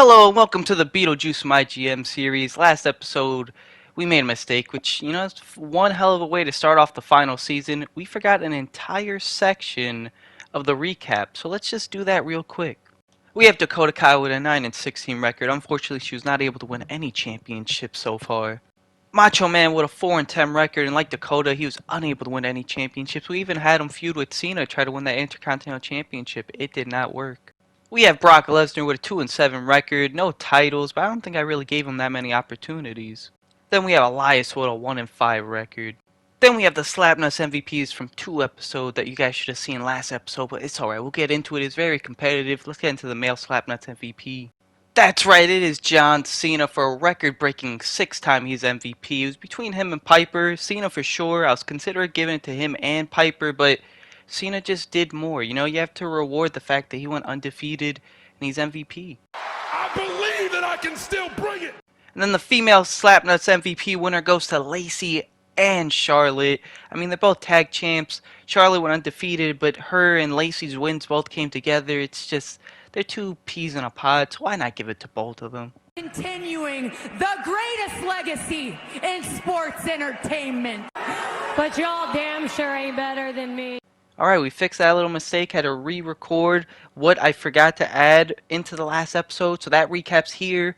Hello and welcome to the Beetlejuice My GM series. Last episode, we made a mistake, which, is one hell of a way to start off the final season. We forgot an entire section of the recap, so let's just do that real quick. We have Dakota Kai with a 9-16 record. Unfortunately, she was not able to win any championships so far. Macho Man with a 4-10 record, and like Dakota, he was unable to win any championships. We even had him feud with Cena, try to win that Intercontinental Championship. It did not work. We have Brock Lesnar with a 2-7 record, no titles, but I don't think I really gave him that many opportunities. Then we have Elias with a 1-5 record. Then we have the Slapnuts MVPs from 2 episodes that you guys should have seen last episode, but it's alright, we'll get into it. It's very competitive. Let's get into the male Slapnuts MVP. That's right, it is John Cena for a record-breaking 6-time he's MVP. It was between him and Piper. Cena for sure. I was considering giving it to him and Piper, but Cena just did more. You have to reward the fact that he went undefeated and he's MVP. I believe that I can still bring it. And then the female Slapnuts MVP winner goes to Lacey and Charlotte. I mean, they're both tag champs. Charlotte went undefeated, but her and Lacey's wins both came together. It's just, they're two peas in a pod, so why not give it to both of them? Continuing the greatest legacy in sports entertainment. But y'all damn sure ain't better than me. Alright, we fixed that little mistake. Had to re-record what I forgot to add into the last episode. So that recap's here.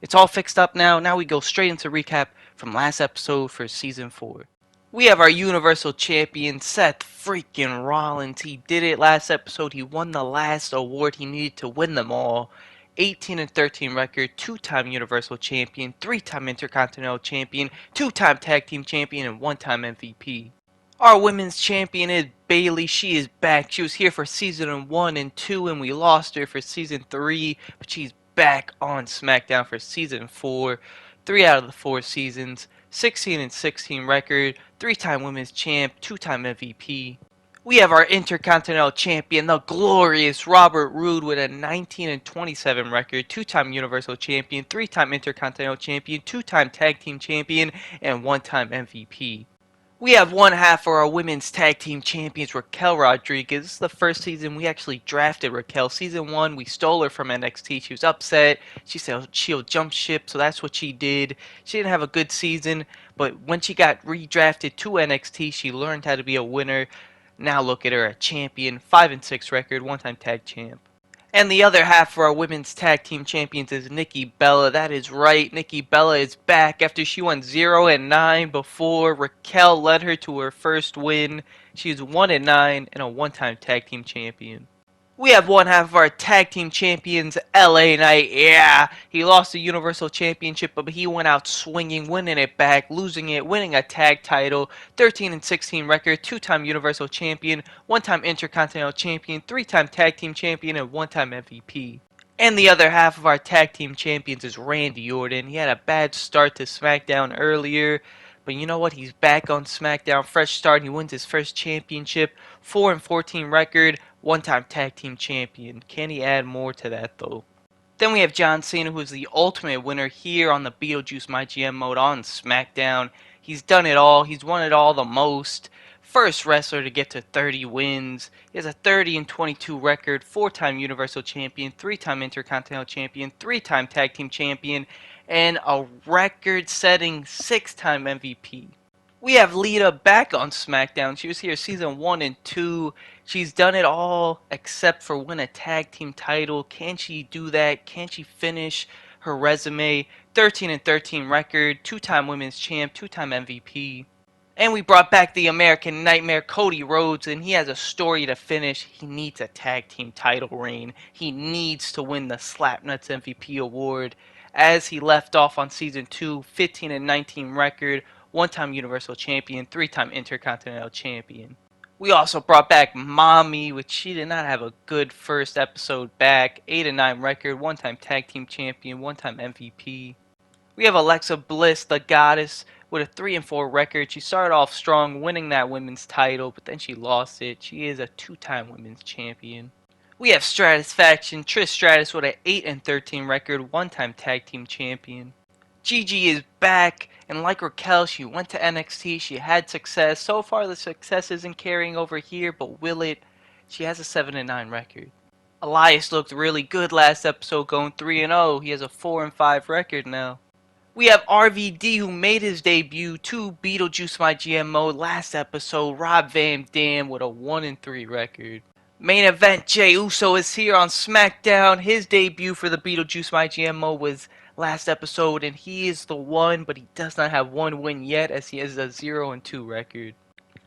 It's all fixed up now. Now we go straight into recap from last episode for Season 4. We have our Universal Champion, Seth freaking Rollins. He did it last episode. He won the last award. He needed to win them all. 18-13 record, 2-time Universal Champion, 3-time Intercontinental Champion, 2-time Tag Team Champion, and 1-time MVP. Our women's champion is Bayley. She is back. She was here for Season 1 and 2, and we lost her for Season 3, but she's back on SmackDown for Season 4. 3 out of the 4 seasons, 16-16 record, 3-time women's champ, 2-time MVP. We have our Intercontinental Champion, the glorious Robert Roode with a 19-27 record, 2-time Universal Champion, 3-time Intercontinental Champion, 2-time Tag Team Champion, and 1-time MVP. We have one half for our women's tag team champions, Raquel Rodriguez. This is the first season we actually drafted Raquel. Season 1, we stole her from NXT. She was upset. She said she'll jump ship, so that's what she did. She didn't have a good season, but when she got redrafted to NXT, she learned how to be a winner. Now look at her, a champion, 5-6 record, 1-time tag champ. And the other half for our women's tag team champions is Nikki Bella. That is right, Nikki Bella is back after she went 0-9 before. Raquel led her to her first win. She's 1-9 and a 1-time tag team champion. We have one half of our tag team champions, LA Knight. Yeah, he lost the Universal Championship, but he went out swinging, winning it back, losing it, winning a tag title, 13-16 record, 2-time Universal Champion, 1-time Intercontinental Champion, 3-time Tag Team Champion, and 1-time MVP. And the other half of our tag team champions is Randy Orton. He had a bad start to SmackDown earlier, but you know what? He's back on SmackDown, fresh start. He wins his first championship, 4-14 record, 1-time tag team champion. Can he add more to that though? Then we have John Cena, who is the ultimate winner here on the Beetlejuice My GM mode on SmackDown. He's done it all. He's won it all the most. First wrestler to get to 30 wins. He has a 30-22 record, 4-time Universal Champion, 3-time Intercontinental Champion, 3-time Tag Team Champion, and a record-setting 6-time MVP. We have Lita back on SmackDown. She was here Season 1 and 2. She's done it all except for win a tag team title. Can she do that? Can she finish her resume? 13-13 record, 2-time women's champ, 2-time MVP. And we brought back the American Nightmare, Cody Rhodes, and he has a story to finish. He needs a tag team title reign. He needs to win the Slapnuts MVP award. As he left off on Season 2, 15-19 record, 1-time Universal Champion, 3-time Intercontinental Champion. We also brought back Mommy, which she did not have a good first episode back. 8-9 record, 1-time Tag Team Champion, 1-time MVP. We have Alexa Bliss, the Goddess, with a 3-4 record. She started off strong, winning that women's title, but then she lost it. She is a 2-time women's champion. We have Stratusfaction, Trish Stratus with an 8-13 record, 1-time Tag Team Champion. Gigi is back, and like Raquel, she went to NXT, she had success. So far the success isn't carrying over here, but will it? She has a 7-9 record. Elias looked really good last episode, going 3-0. He has a 4-5 record now. We have RVD, who made his debut to Beetlejuice My GMO last episode. Rob Van Dam with a 1-3 record. Main event, Jey Uso is here on SmackDown. His debut for the Beetlejuice My GMO was last episode, and he is the one, but he does not have one win yet, as he has a 0-2 record.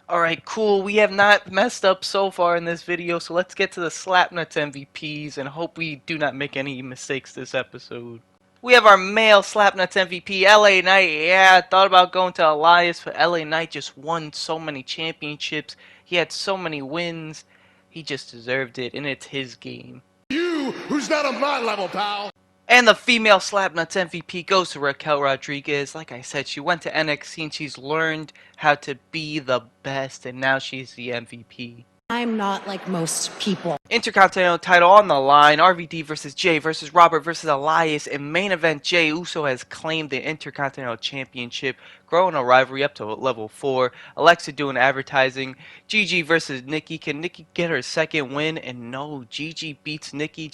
Alright, cool. We have not messed up so far in this video, so let's get to the Slapnuts MVPs and hope we do not make any mistakes this episode. We have our male Slapnuts MVP, LA Knight. Yeah, I thought about going to Elias, but LA Knight just won so many championships. He had so many wins. He just deserved it, and it's his game. You, who's not on my level, pal. And the female Slapnuts MVP goes to Raquel Rodriguez. Like I said, she went to NXT and she's learned how to be the best, and now she's the MVP. I'm not like most people. Intercontinental title on the line. RVD versus Jay versus Robert versus Elias. In main event, Jey Uso has claimed the Intercontinental Championship, growing a rivalry up to level 4. Alexa doing advertising. Gigi versus Nikki. Can Nikki get her second win? And no, Gigi beats Nikki.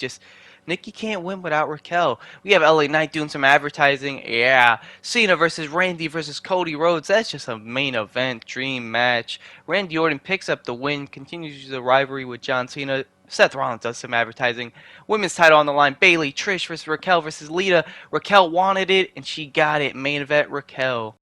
Nikki can't win without Raquel. We have LA Knight doing some advertising. Yeah. Cena versus Randy versus Cody Rhodes. That's just a main event dream match. Randy Orton picks up the win, continues the rivalry with John Cena. Seth Rollins does some advertising. Women's title on the line. Bayley, Trish versus Raquel versus Lita. Raquel wanted it, and she got it. Main event, Raquel.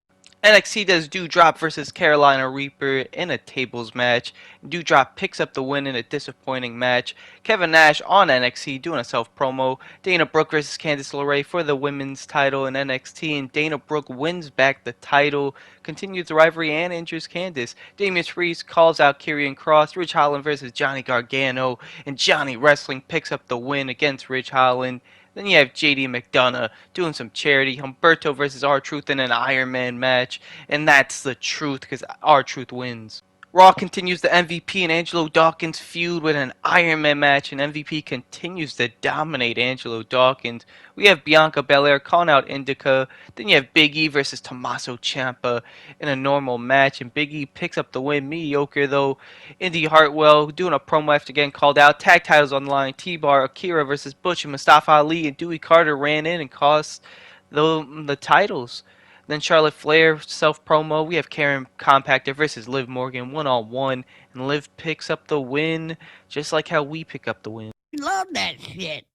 NXT does Doudrop versus Carolina Reaper in a tables match. Doudrop picks up the win in a disappointing match. Kevin Nash on NXT doing a self-promo. Dana Brooke versus Candice LeRae for the women's title in NXT, and Dana Brooke wins back the title, continues the rivalry, and injures Candice. Damian Priest calls out Karrion Kross. Ridge Holland versus Johnny Gargano, and Johnny Wrestling picks up the win against Ridge Holland. Then you have JD McDonough doing some charity. Humberto versus R-Truth in an Iron Man match. And that's the truth, because R-Truth wins. Raw continues the MVP and Angelo Dawkins feud with an Iron Man match, and MVP continues to dominate Angelo Dawkins. We have Bianca Belair calling out Indica. Then you have Big E versus Tommaso Ciampa in a normal match, and Big E picks up the win. Mediocre though. Indy Hartwell doing a promo after getting called out. Tag titles on the line. T-Bar, Akira versus Butch and Mustafa Ali, and Dewey Carter ran in and cost the titles. Then Charlotte Flair self-promo. We have Karen Compactor versus Liv Morgan one-on-one. And Liv picks up the win, just like how we pick up the win. Love that shit.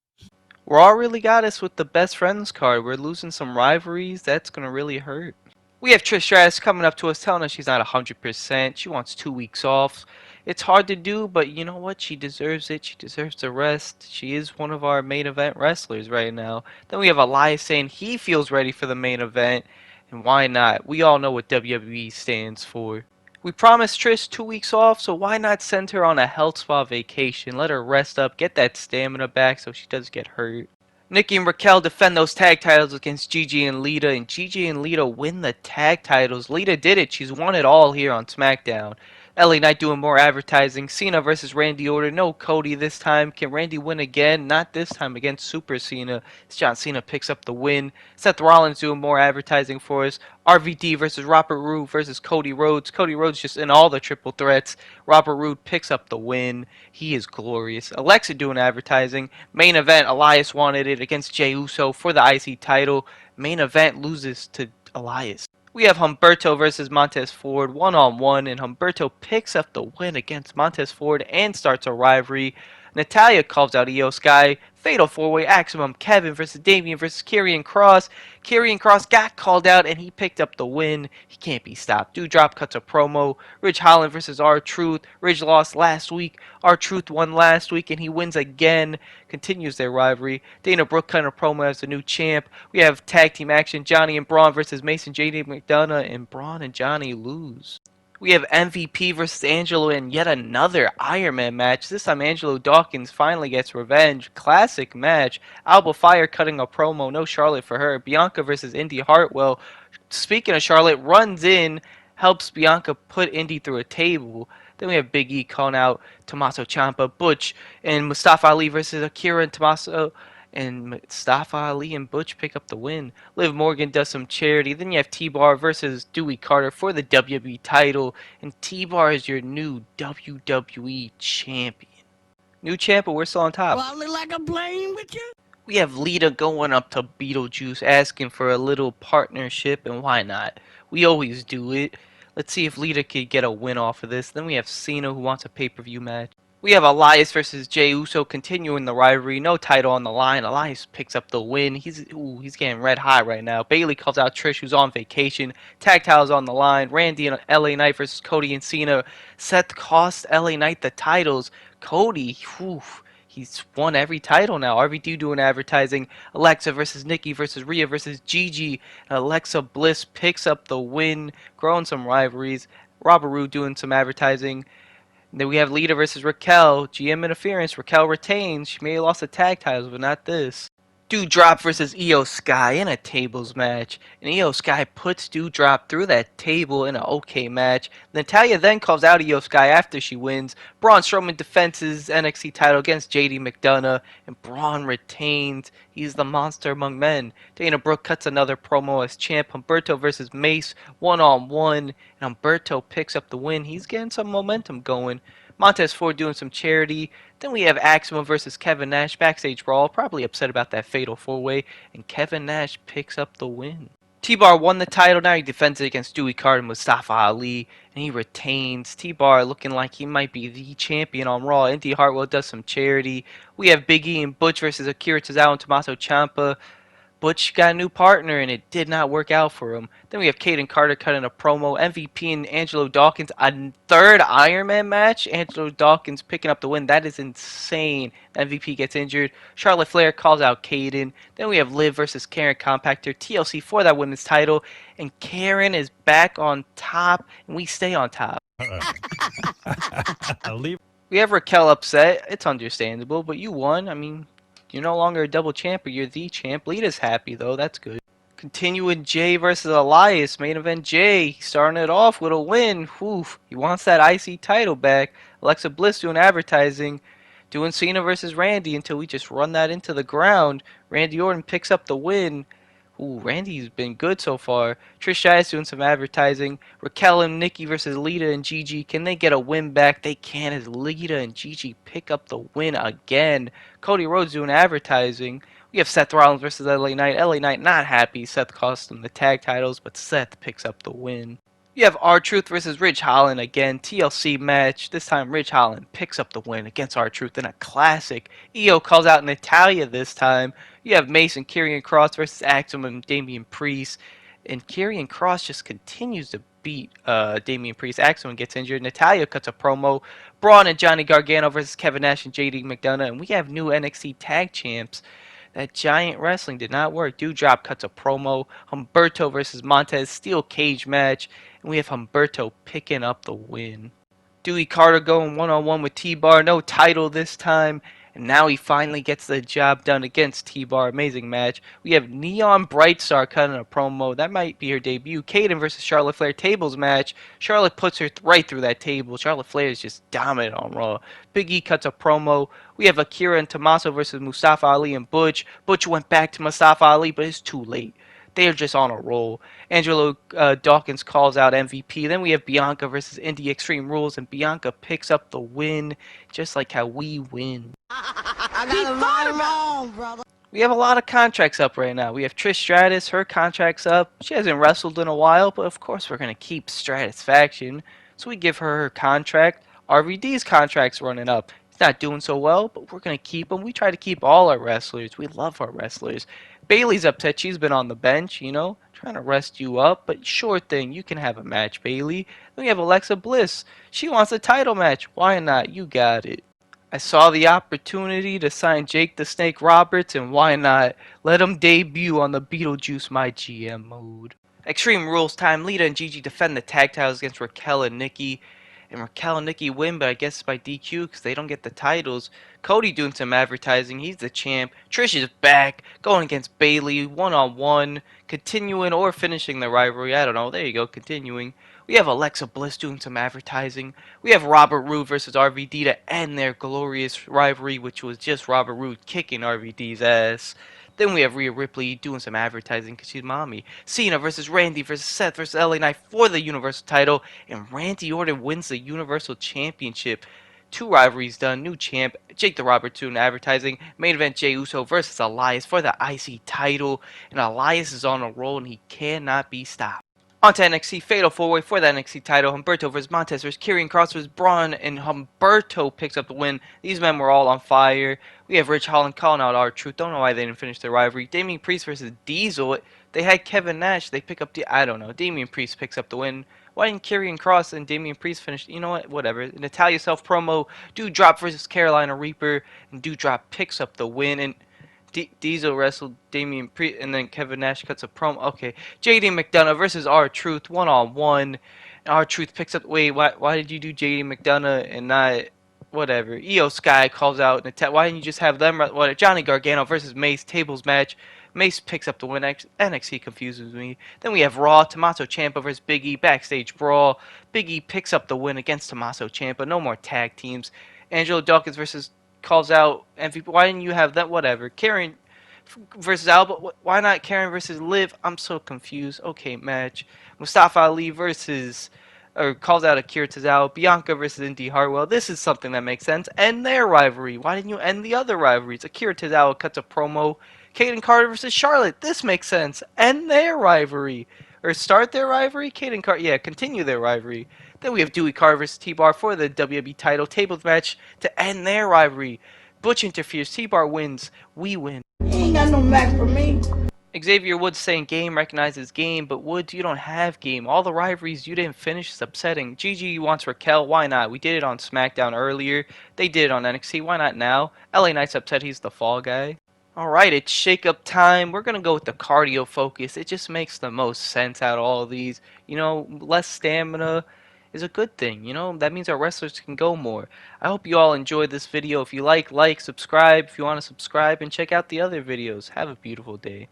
Raw really got us with the best friends card. We're losing some rivalries. That's going to really hurt. We have Trish Stratus coming up to us telling us she's not 100%. She wants 2 weeks off. It's hard to do, but you know what? She deserves it. She deserves the rest. She is one of our main event wrestlers right now. Then we have Elias saying he feels ready for the main event. And why not? We all know what WWE stands for. We promised Trish 2 weeks off, so why not send her on a health spa vacation? Let her rest up, get that stamina back so she doesn't get hurt. Nikki and Raquel defend those tag titles against Gigi and Lita, and Gigi and Lita win the tag titles. Lita did it. She's won it all here on SmackDown. LA Knight doing more advertising. Cena versus Randy Orton. No Cody this time. Can Randy win again? Not this time against Super Cena. John Cena picks up the win. Seth Rollins doing more advertising for us. RVD versus Robert Roode versus Cody Rhodes. Cody Rhodes just in all the triple threats. Robert Roode picks up the win. He is glorious. Alexa doing advertising. Main event, Elias wanted it against Jey Uso for the IC title. Main event loses to Elias. We have Humberto versus Montez Ford one-on-one, and Humberto picks up the win against Montez Ford and starts a rivalry. Natalya calls out Io Sky. Fatal 4-way Aximum. Kevin versus Damian versus Karrion Kross. Karrion Kross got called out and he picked up the win. He can't be stopped. Doudrop cuts a promo. Ridge Holland versus R-Truth. Ridge lost last week. R-Truth won last week and he wins again. Continues their rivalry. Dana Brooke cutting a promo as the new champ. We have tag team action. Johnny and Braun versus Mason, JD McDonough, and Braun and Johnny lose. We have MVP versus Angelo in yet another Iron Man match. This time Angelo Dawkins finally gets revenge. Classic match. Alba Fire cutting a promo. No Charlotte for her. Bianca versus Indy Hartwell. Speaking of Charlotte, runs in, helps Bianca put Indy through a table. Then we have Big E calling out Tommaso Ciampa, Butch, and Mustafa Ali versus Akira and Tommaso. And Mustafa Ali and Butch pick up the win. Liv Morgan does some charity. Then you have T-Bar versus Dewey Carter for the WWE title. And T-Bar is your new WWE champion. New champ, but we're still on top. Well, I look like I'm playing with you. We have Lita going up to Beetlejuice asking for a little partnership, and why not? We always do it. Let's see if Lita could get a win off of this. Then we have Cena who wants a pay-per-view match. We have Elias versus Jey Uso continuing the rivalry. No title on the line. Elias picks up the win. He's getting red hot right now. Bayley calls out Trish, who's on vacation. Tag titles on the line. Randy and LA Knight versus Cody and Cena. Seth cost LA Knight the titles. Cody, he's won every title now. RVD doing advertising. Alexa versus Nikki versus Rhea versus Gigi. And Alexa Bliss picks up the win, growing some rivalries. Robert Roode doing some advertising. Then we have Lita versus Raquel. GM interference. Raquel retains. She may have lost the tag titles, but not this. Doudrop versus Io Sky in a tables match. And Io Sky puts Doudrop through that table in an okay match. Natalya then calls out Io Sky after she wins. Braun Strowman defends his NXT title against JD McDonough. And Braun retains. He's the monster among men. Dana Brooke cuts another promo as champ. Humberto versus Mace one-on-one. And Humberto picks up the win. He's getting some momentum going. Montez Ford doing some charity. Then we have Axel versus Kevin Nash backstage brawl. Probably upset about that fatal 4-way. And Kevin Nash picks up the win. T-Bar won the title. Now he defends it against Dewey Carter and Mustafa Ali. And he retains. T-Bar looking like he might be the champion on Raw. Indy Hartwell does some charity. We have Big E and Butch versus Akira Tozawa and Tommaso Ciampa. Butch got a new partner and it did not work out for him. Then we have Caden Carter cutting a promo. MVP and Angelo Dawkins, a third Iron Man match. Angelo Dawkins picking up the win. That is insane. MVP gets injured. Charlotte Flair calls out Caden. Then we have Liv versus Karen Compactor. TLC for that women's title. And Karen is back on top. And we stay on top. We have Raquel upset. It's understandable. But you won. I mean, you're no longer a double champ, but you're the champ. Lita's happy, though. That's good. Continuing Jay versus Elias. Main event Jay starting it off with a win. Whew. He wants that IC title back. Alexa Bliss doing advertising. Doing Cena versus Randy until we just run that into the ground. Randy Orton picks up the win. Ooh, Randy's been good so far. Trish Stratus doing some advertising. Raquel and Nikki versus Lita and Gigi. Can they get a win back? They can as Lita and Gigi pick up the win again. Cody Rhodes doing advertising. We have Seth Rollins versus LA Knight. LA Knight not happy. Seth cost him the tag titles, but Seth picks up the win. You have R-Truth versus Ridge Holland again. TLC match. This time Ridge Holland picks up the win against R-Truth in a classic. EO calls out Natalya this time. You have Mason, Karrion Kross versus Axel and Damian Priest. And Karrion Kross just continues to beat Damian Priest. Axel gets injured. Natalya cuts a promo. Braun and Johnny Gargano versus Kevin Nash and JD McDonough. And we have new NXT tag champs. That giant wrestling did not work. Doudrop cuts a promo. Humberto versus Montez. Steel cage match. And we have Humberto picking up the win. Dewey Carter going one-on-one with T-Bar. No title this time. And now he finally gets the job done against T-Bar. Amazing match. We have Neon Brightstar cutting a promo. That might be her debut. Kaden versus Charlotte Flair tables match. Charlotte puts her right through that table. Charlotte Flair is just dominant on Raw. Big E cuts a promo. We have Akira and Tommaso versus Mustafa Ali and Butch. Butch went back to Mustafa Ali, but it's too late. They are just on a roll. Angelo Dawkins calls out MVP. Then we have Bianca versus Indy Extreme Rules, and Bianca picks up the win, just like how we win. I got it right wrong, brother. We have a lot of contracts up right now. We have Trish Stratus, her contract's up. She hasn't wrestled in a while, but of course we're going to keep Stratusfaction. So we give her her contract. RVD's contract's running up. He's not doing so well, but we're going to keep him. We try to keep all our wrestlers. We love our wrestlers. Bayley's upset. She's been on the bench, you know, trying to rest you up. But sure thing, you can have a match, Bayley. Then we have Alexa Bliss. She wants a title match. Why not? You got it. I saw the opportunity to sign Jake the Snake Roberts, and why not? Let him debut on the Beetlejuice My GM mode. Extreme Rules time. Lita and Gigi defend the tag titles against Raquel and Nikki. And Raquel and Nikki win, but I guess by DQ because they don't get the titles. Cody doing some advertising. He's the champ. Trish is back, going against Bayley, one-on-one, continuing or finishing the rivalry. I don't know. There you go, continuing. We have Alexa Bliss doing some advertising. We have Robert Roode versus RVD to end their glorious rivalry, which was just Robert Roode kicking RVD's ass. Then we have Rhea Ripley doing some advertising because she's mommy. Cena versus Randy versus Seth versus LA Knight for the Universal title. And Randy Orton wins the Universal Championship. 2 rivalries done, new champ, Jake the Robber doing advertising, main event Jey Uso versus Elias for the IC title, and Elias is on a roll and he cannot be stopped. On to NXT Fatal 4-Way for the NXT title. Humberto versus Montez versus Karrion Kross versus Braun, and Humberto picks up the win. These men were all on fire. We have Rich Holland calling out R-Truth. Don't know why they didn't finish their rivalry. Damian Priest versus Diesel. They had Kevin Nash. They pick up the... I don't know. Damian Priest picks up the win. Why didn't Karrion Kross and Damian Priest finish? You know what? Whatever. Natalia Self promo. Doudrop versus Carolina Reaper. And Doudrop picks up the win. And... Diesel wrestled Damian Priest, and then Kevin Nash cuts a promo. Okay, JD McDonough versus R-Truth, one-on-one. R-Truth picks up. Wait, why did you do JD McDonough and not whatever? Io Sky calls out. Why didn't you just have them? What? Johnny Gargano versus Mace tables match. Mace picks up the win. NXT confuses me. Then we have Raw. Tommaso Ciampa versus Big E backstage brawl. Big E picks up the win against Tommaso Ciampa. No more tag teams. Angelo Dawkins versus calls out MVP. Why didn't you have that? Whatever. Karen versus Alba. Why not Karen versus Liv? I'm so confused. Okay, match. Mustafa Ali versus, or calls out Akira Tozawa. Bianca versus Indy Hartwell. This is something that makes sense. End their rivalry. Why didn't you end the other rivalries? Akira Tozawa cuts a promo. Kaden Carter versus Charlotte. This makes sense. End their rivalry. Or start their rivalry? Kaden Carter. Yeah, continue their rivalry. Then we have Dewey Carter versus T-Bar for the WWE title tables match to end their rivalry. Butch interferes. T-Bar wins. We win. You ain't got no match for me. Xavier Woods saying game recognizes game, but Woods, you don't have game. All the rivalries you didn't finish is upsetting. Gigi wants Raquel. Why not? We did it on SmackDown earlier. They did it on NXT. Why not now? LA Knight's upset he's the fall guy. Alright, it's shake-up time. We're going to go with the cardio focus. It just makes the most sense out of all of these. You know, less stamina is a good thing. You know, that means our wrestlers can go more. I hope you all enjoyed this video. If you like, subscribe. If you want to subscribe and check out the other videos. Have a beautiful day.